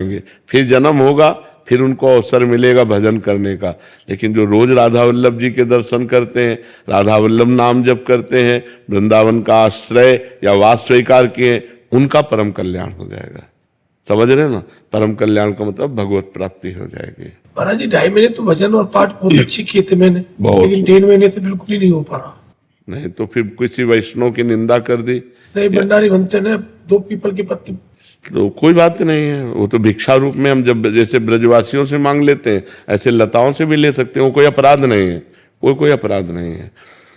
करेंगे, फिर जन्म होगा, फिर उनको अवसर मिलेगा भजन करने का। लेकिन जो रोज राधा वल्लभ जी के दर्शन करते हैं, राधा वल्लभ नाम जप करते हैं, वृंदावन का आश्रय या वास स्वीकार किए, उनका परम कल्याण हो जाएगा। समझ रहे ना, परम कल्याण का मतलब भगवत प्राप्ति हो जाएगी। महाराज जी 2.5 महीने तो भजन और पाठ बहुत अच्छे किए थे मैंने, लेकिन 1.5 महीने से बिल्कुल ही नहीं हो पा रहा। नहीं तो फिर किसी वैष्णव की निंदा कर दी, नहीं भंडारी बनते ना 2 पीपल के पत्ते, तो कोई बात नहीं है। वो तो भिक्षा रूप में हम जब जैसे ब्रजवासियों से मांग लेते हैं, ऐसे लताओं से भी ले सकते हैं। वो कोई अपराध नहीं है, कोई अपराध नहीं है।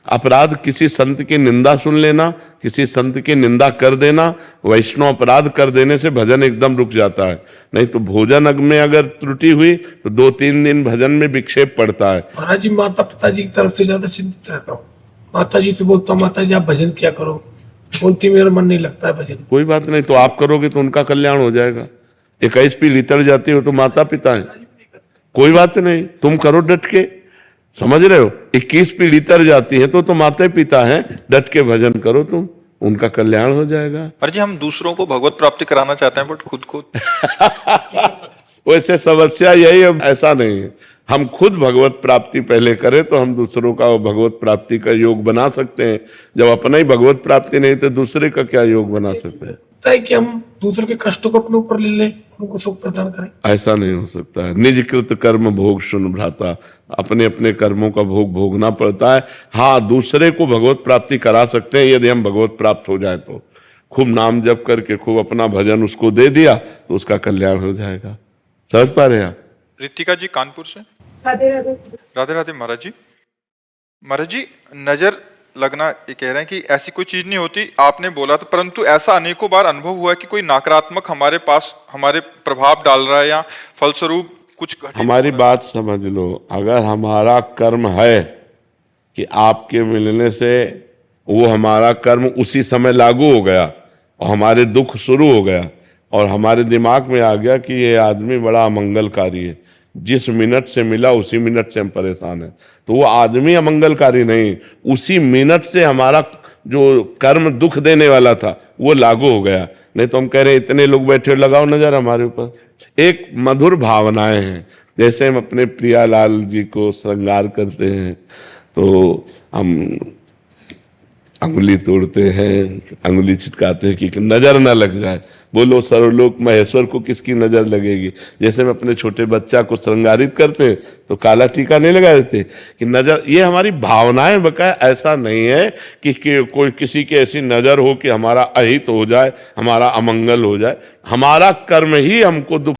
अपराध किसी संत की निंदा सुन लेना, किसी संत की निंदा कर देना, वैष्णव अपराध कर देने से भजन एकदम रुक जाता है। नहीं तो भोजन अग में अगर त्रुटि हुई तो 2-3 दिन भजन में विक्षेप पड़ता है। महाराज जी माता पिताजी की तरफ से ज्यादा चिंतित रहता हूँ। माता जी से बोलता हूँ, माता जी आप भजन क्या करो, बोलती मेरा मन नहीं लगता है भजन। कोई बात नहीं, तो आप करोगे तो उनका कल्याण हो जाएगा। 21 पीढ़ी लितर जाती हो तो माता पिता है, कोई बात नहीं, तुम करो डट के। समझ रहे हो, 21 पीढ़ी लितर जाती है तो माता पिता है, डट के भजन करो तुम, उनका कल्याण हो जाएगा। पर जी हम दूसरों को भगवत प्राप्ति कराना चाहते हैं, बट खुद को वैसे समस्या यही है, ऐसा नहीं है। हम खुद भगवत प्राप्ति पहले करें तो हम दूसरों का भगवत प्राप्ति का योग बना सकते हैं। जब अपना ही भगवत प्राप्ति नहीं तो दूसरे का क्या योग बना सकते हैं? है कि हम दूसरों के कष्टों को अपने ऊपर ले लें, उनको सुख प्रदान करें। ऐसा नहीं हो सकता है। निज कृत कर्म भोग सुन भ्राता, अपने अपने कर्मों का भोग भोगना पड़ता है। हाँ, दूसरे को भगवत प्राप्ति करा सकते हैं यदि हम भगवत प्राप्त हो जाए तो। खूब नाम जप करके खूब अपना भजन उसको दे दिया तो उसका कल्याण हो जाएगा। समझ पा रहे हैं आप? रितिका जी कानपुर से। राधे राधे। राधे राधे महाराज जी। महाराज जी नजर लगना ये कह रहे हैं कि ऐसी कोई चीज नहीं होती, आपने बोला था, परंतु ऐसा अनेकों बार अनुभव हुआ है कि कोई नकारात्मक हमारे पास हमारे प्रभाव डाल रहा है या फलस्वरूप कुछ हमारी बात समझ लो। अगर हमारा कर्म है कि आपके मिलने से वो हमारा कर्म उसी समय लागू हो गया और हमारे दुख शुरू हो गया और हमारे दिमाग में आ गया कि ये आदमी बड़ा अमंगलकारी है, जिस मिनट से मिला उसी मिनट से हम परेशान हैं, तो वो आदमी अमंगलकारी नहीं, उसी मिनट से हमारा जो कर्म दुख देने वाला था वो लागू हो गया। नहीं तो हम कह रहे इतने लोग बैठे, लगाओ नजर हमारे ऊपर। एक मधुर भावनाएं हैं, जैसे हम अपने प्रियालाल जी को श्रृंगार करते हैं तो हम अंगुली तोड़ते हैं, अंगुली छिटकाते हैं कि नजर ना लग जाए। बोलो सर्वलोक महेश्वर को किसकी नजर लगेगी? जैसे हम अपने छोटे बच्चा को श्रृंगारित करते हैं तो काला टीका नहीं लगा देते कि नजर, ये हमारी भावनाएं बकाया। ऐसा नहीं है कि कोई किसी की ऐसी नजर हो कि हमारा अहित हो जाए, हमारा अमंगल हो जाए। हमारा कर्म ही हमको दुख